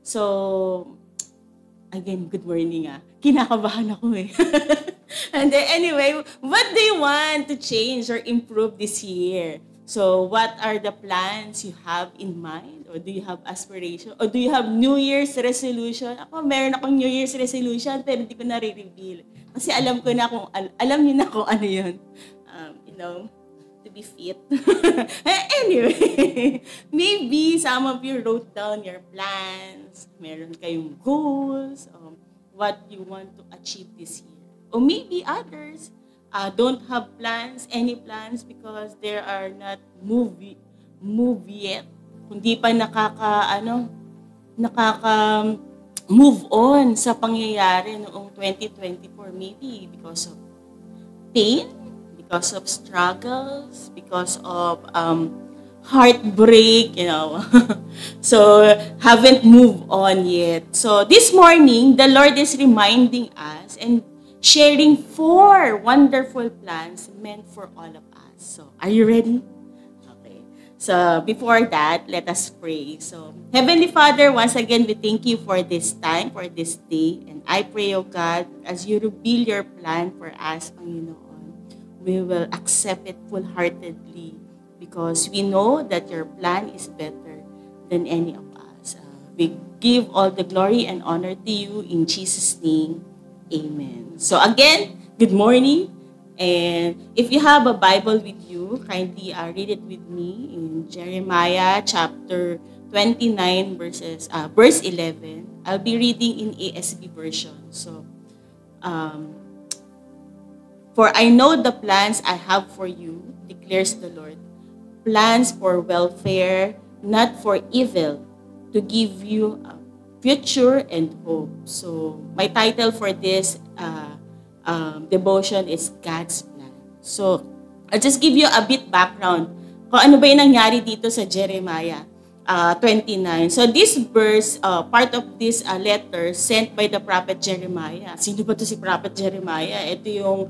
So, again, good morning Kinakabahan ako eh. And then, anyway, what do you want to change or improve this year? So, what are the plans you have in mind? Or do you have aspiration? Or do you have New Year's resolution? Ako, meron akong New Year's resolution pero hindi ko na-reveal. Kasi alam ko na kung, alam niyo na kung ano yun. You know, to be fit. Anyway, maybe some of you wrote down your plans. Meron kayong goals. What you want to achieve this year. Or maybe others don't have plans, any plans because they are not move yet. Kundi pa move on sa pangyayari noong 2024 maybe because of pain, because of struggles, because of heartbreak, so haven't moved on yet. So this morning, the Lord is reminding us and sharing 4 wonderful plans meant for all of us. So are you ready? Okay. So before that, let us pray. So Heavenly Father, once again, we thank you for this time, for this day. And I pray, O God, as you reveal your plan for us, Panginoon, we will accept it full-heartedly. Because we know that your plan is better than any of us. We give all the glory and honor to you in Jesus' name. Amen. So again, good morning. And if you have a Bible with you, kindly read it with me in Jeremiah chapter 29 verse 11. I'll be reading in ASB version. So, for I know the plans I have for you, declares the Lord. Plans for welfare, not for evil, to give you a future and hope. So, my title for this devotion is God's Plan. So, I'll just give you a bit background. Kung ano ba yung nangyari dito sa Jeremiah 29. So, this verse, part of this letter sent by the prophet Jeremiah. Sino ba to si prophet Jeremiah? Ito yung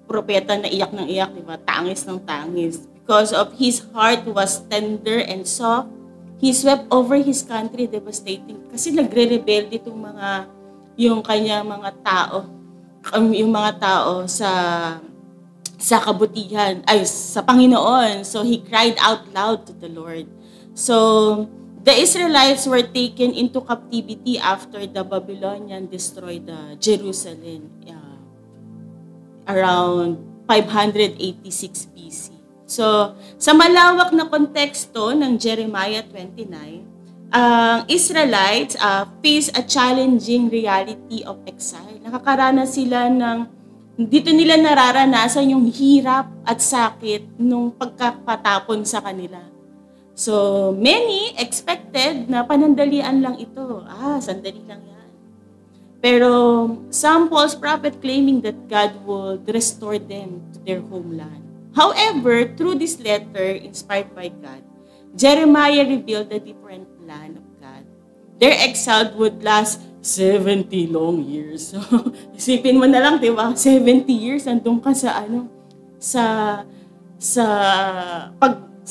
propeta na iyak ng iyak, diba? Tangis ng tangis. Because of his heart was tender and soft, he swept over his country devastating. Kasi nagre-rebelde itong yung kanya mga tao, yung mga tao sa kabutihan, sa Panginoon. So he cried out loud to the Lord. So the Israelites were taken into captivity after the Babylonian destroyed Jerusalem around 586 BC. So, sa malawak na konteksto ng Jeremiah 29, ang Israelites face a challenging reality of exile. Nakakaranas sila dito nila nararanasan yung hirap at sakit nung pagkapatapon sa kanila. So, many expected na panandalian lang ito. Sandali lang yan. Pero, some false prophet claiming that God would restore them to their homeland. However, through this letter inspired by God, Jeremiah revealed the different plan of God. Their exile would last 70 long years. So, isipin mo na lang, di ba? 70 years, nandun ka sa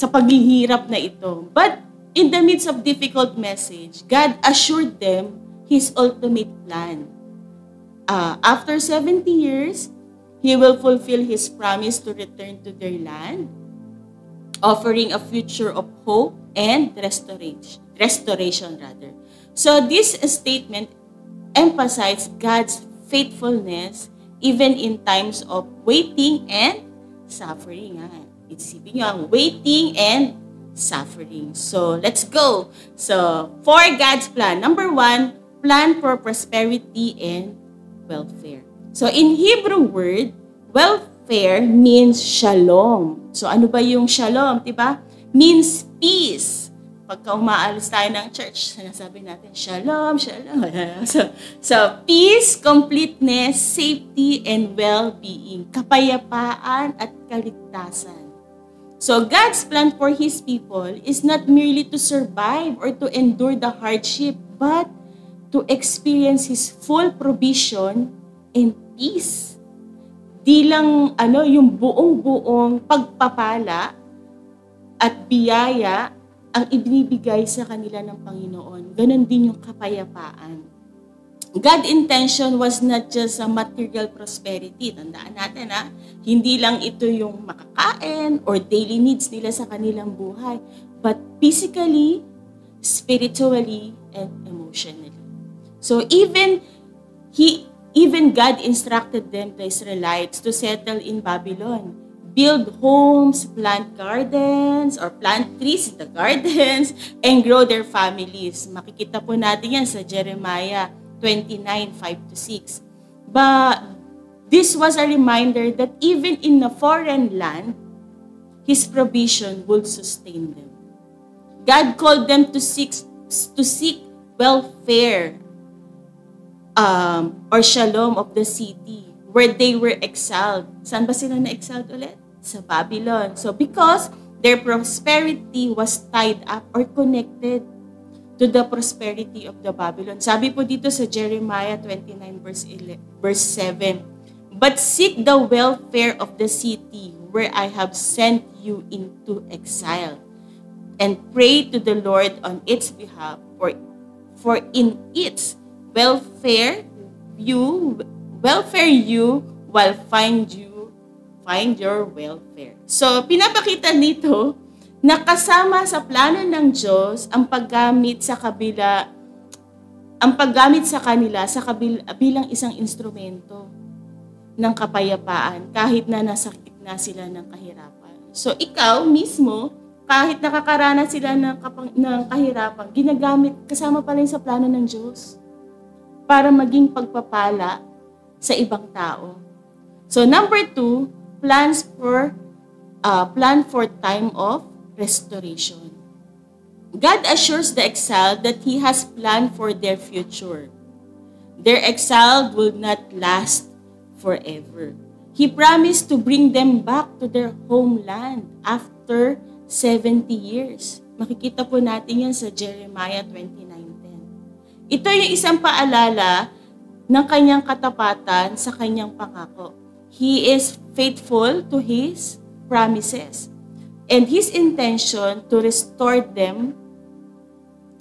paghihirap na ito. But in the midst of difficult message, God assured them His ultimate plan. After 70 years, He will fulfill His promise to return to their land, offering a future of hope and restoration. So this statement emphasizes God's faithfulness even in times of waiting and suffering. Isipin nyo ang waiting and suffering. So let's go. So for God's plan, number 1, plan for prosperity and welfare. So in Hebrew word, welfare means shalom. So ano ba yung shalom, diba? Means peace. Pagka umaalis tayo ng church, sinasabi natin, shalom, shalom. So peace, completeness, safety, and well-being. Kapayapaan at kaligtasan. So God's plan for His people is not merely to survive or to endure the hardship, but to experience His full provision and peace. Di lang yung buong-buong pagpapala at biyaya ang ibinibigay sa kanila ng Panginoon, ganun din yung kapayapaan. God's intention was not just a material prosperity. Tandaan natin hindi lang ito yung makakain or daily needs nila sa kanilang buhay, but physically, spiritually, and emotionally. So even God instructed them, the Israelites, to settle in Babylon. Build homes, plant gardens, or plant trees in the gardens, and grow their families. Makikita po natin yan sa Jeremiah 29:5-6. But this was a reminder that even in a foreign land, His provision would sustain them. God called them to seek welfare or shalom of the city where they were exiled. Saan ba sila na-exiled ulit? Sa Babylon. So because their prosperity was tied up or connected to the prosperity of the Babylon. Sabi po dito sa Jeremiah 29 verse 7, "But seek the welfare of the city where I have sent you into exile, and pray to the Lord on its behalf, for in its welfare you will find your welfare." So, pinapakita nito na kasama sa plano ng Diyos ang paggamit sa kanila bilang isang instrumento ng kapayapaan kahit na nasa gitna sila ng kahirapan. So, ikaw mismo, kahit nakakaranas sila ng kahirapan, ginagamit kasama pa rin sa plano ng Diyos para maging pagpapala sa ibang tao. So number 2, plan for time of restoration. God assures the exiled that He has planned for their future. Their exile will not last forever. He promised to bring them back to their homeland after 70 years. Makikita po natin yan sa Jeremiah 29:10. Ito yung isang paalala ng kanyang katapatan sa kanyang pangako. He is faithful to His promises. And His intention to restore them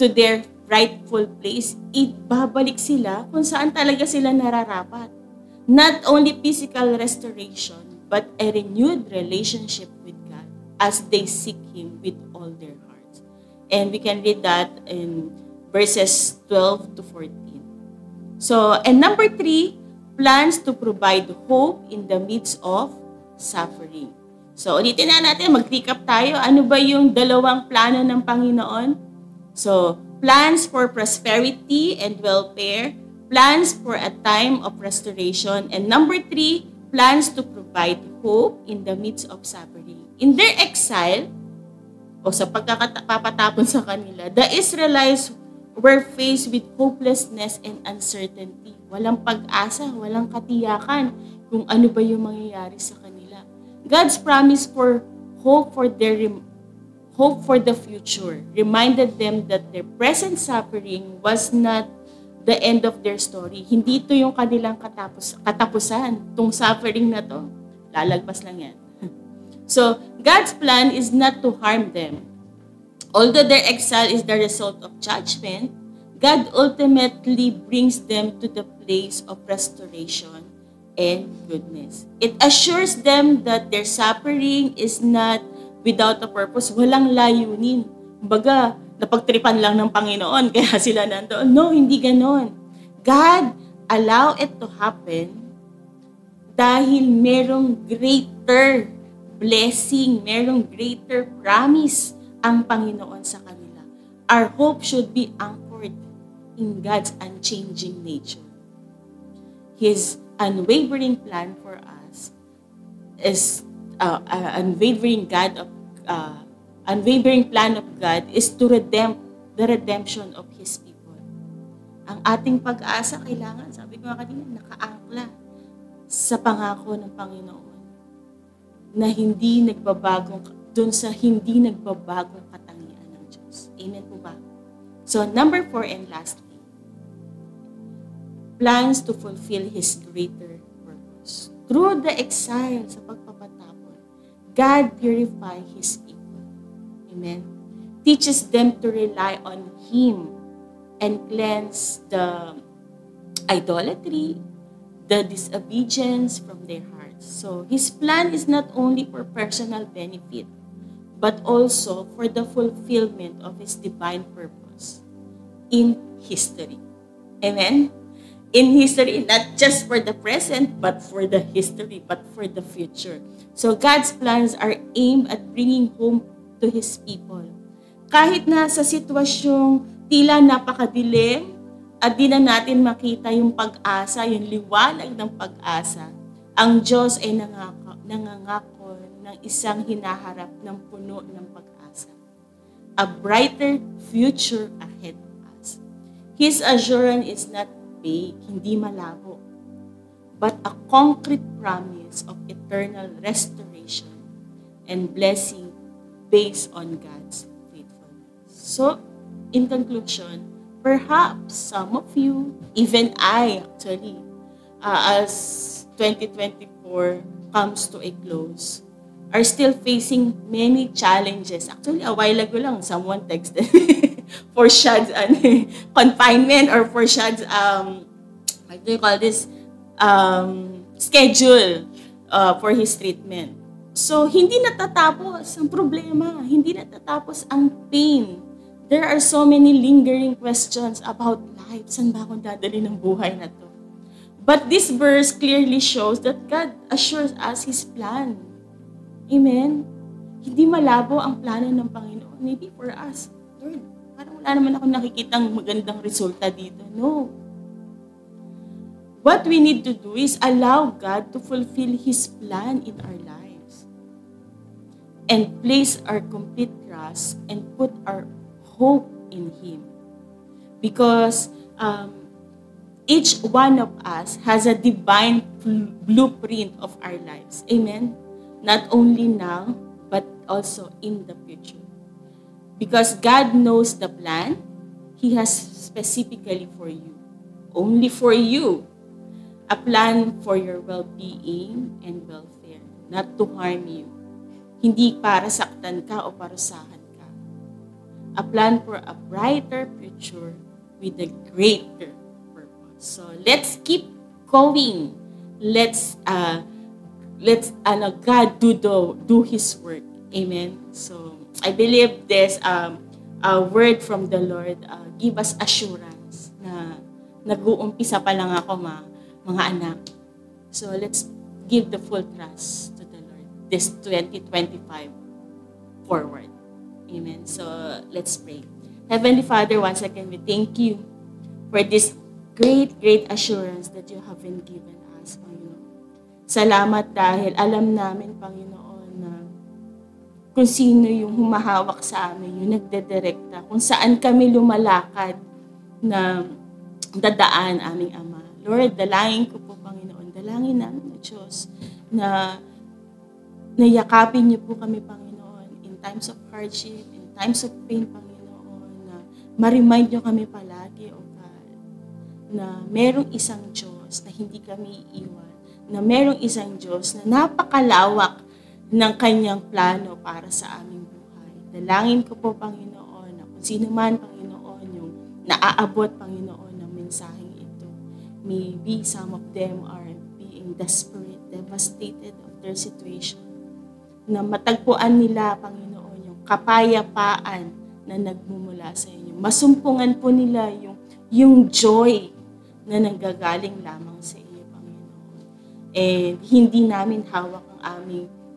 to their rightful place, ibabalik sila kung saan talaga sila nararapat. Not only physical restoration, but a renewed relationship with God as they seek Him with all their hearts. And we can read that in verses 12-14. So, and number 3, plans to provide hope in the midst of suffering. So, ulitin na natin, mag-recap tayo. Ano ba yung dalawang plano ng Panginoon? So, plans for prosperity and welfare, plans for a time of restoration, and number 3, plans to provide hope in the midst of suffering. In their exile, o sa pagkakapapatapon sa kanila, the Israelites were faced with hopelessness and uncertainty. Walang pag-asa, walang katiyakan kung ano ba yung mangyayari sa kanila. God's promise for hope for the future reminded them that their present suffering was not the end of their story. Hindi ito yung kanilang katapusan. Itong suffering na to, lalagpas lang yan. So, God's plan is not to harm them. Although their exile is the result of judgment, God ultimately brings them to the place of restoration and goodness. It assures them that their suffering is not without a purpose. Walang layunin. Kumbaga, napagtripan lang ng Panginoon kaya sila nandoon. No, hindi ganon. God allow it to happen dahil merong greater blessing, merong greater promise ang Panginoon sa kanila. Our hope should be anchored in God's unchanging nature. His unwavering plan for us is unwavering plan of God is to redeem the redemption of His people. Ang ating pag-asa kailangan, sabi ko nga kanina, nakaangkla sa pangako ng Panginoon na hindi nagbabagong katangian ng Diyos. Amen po ba? So, number 4 and lastly, plans to fulfill His greater purpose. Through the exile sa pagpapatapon, God purify His people. Amen? teaches them to rely on Him and cleanse the idolatry, the disobedience from their hearts. So His plan is not only for personal benefit, but also for the fulfillment of His divine purpose in history. Amen? In history, not just for the present, but for the history, but for the future. So God's plans are aimed at bringing home to His people. Kahit na sa sitwasyong tila napakadilim at di na natin makita yung pag-asa, yung liwanag ng pag-asa, ang Diyos ay nangangako ng isang hinaharap ng puno ng pag-asa. A brighter future ahead of us. His assurance is not vague, hindi malabo, but a concrete promise of eternal restoration and blessing based on God's faithfulness. So, in conclusion, perhaps some of you, even I actually, as 2024 comes to a close, are still facing many challenges. Actually, a while ago lang, someone texted for Shad's confinement or for Shad's, what do you call this, schedule for his treatment. So, hindi natatapos ang problema. Hindi natatapos ang pain. There are so many lingering questions about life. Saan ba akong dadali ng buhay na to? But this verse clearly shows that God assures us His plan. Amen? Hindi malabo ang plano ng Panginoon. Maybe for us, Lord, parang wala naman ako nakikitang magandang resulta dito. No. What we need to do is allow God to fulfill His plan in our lives and place our complete trust and put our hope in Him. Because each one of us has a divine blueprint of our lives. Amen? Not only now, but also in the future. Because God knows the plan He has specifically for you. Only for you. A plan for your well-being and welfare. Not to harm you. Hindi para saktan ka o parusahan ka. A plan for a brighter future with a greater purpose. So let's keep going. Let's God do His work. Amen. So I believe there's a word from the Lord give us assurance na nag-uumpisa pa lang ako mga anak. So let's give the full trust to the Lord this 2025 forward. Amen. So let's pray. Heavenly Father, once again we thank you for this great assurance that you have been given us, Panginoon. Salamat dahil alam namin, Panginoon, na kung sino yung humahawak sa amin, yung nagdedirekta, kung saan kami lumalakad na dadaan, aming Ama. Lord, dalangin ko po, Panginoon, dalangin namin, Diyos, na nayakapin niyo po kami, Panginoon, in times of hardship, in times of pain, Panginoon, na ma-remind niyo kami palagi, O God, na merong isang Diyos na hindi kami iiwan, na merong isang Diyos na napakalawak ng kanyang plano para sa aming buhay. Dalangin ko po, Panginoon, na kung sino man, Panginoon, yung naaabot, Panginoon, ng mensaheng ito. Maybe some of them are being desperate, devastated of their situation. Na matagpuan nila, Panginoon, yung kapayapaan na nagmumula sa inyo. Masumpungan po nila yung joy na nanggagaling lamang sa iyo, Panginoon. And hindi namin hawak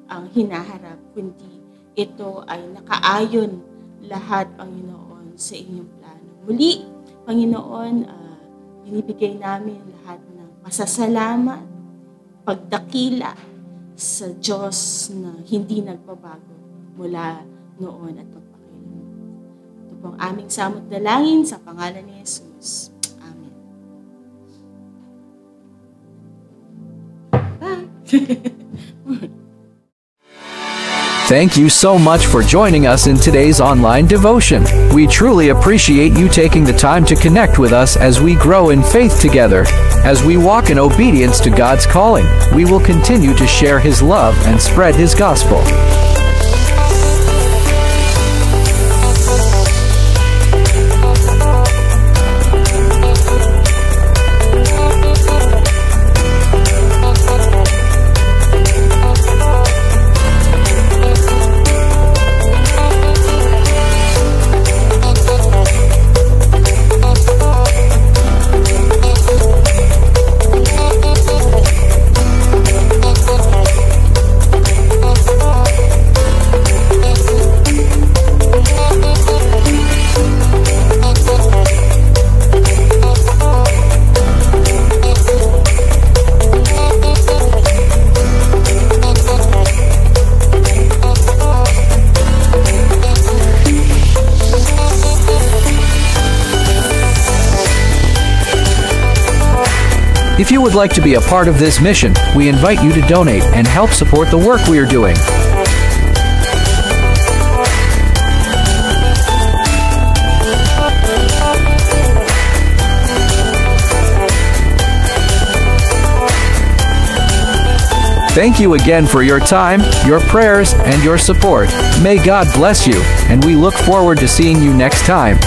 ang hinaharap, kundi ito ay nakaayon lahat, Panginoon, sa inyong plano. Muli, Panginoon, binibigay namin lahat ng masasalamat, pagdakila sa Diyos na hindi nagbabago mula noon at magpakailanman. Ito po ang aming samot dalangin sa pangalan ni Jesus. Amen. Bye! Thank you so much for joining us in today's online devotion. We truly appreciate you taking the time to connect with us as we grow in faith together. As we walk in obedience to God's calling, we will continue to share His love and spread His gospel. If you would like to be a part of this mission, we invite you to donate and help support the work we are doing. Thank you again for your time, your prayers, and your support. May God bless you, and we look forward to seeing you next time.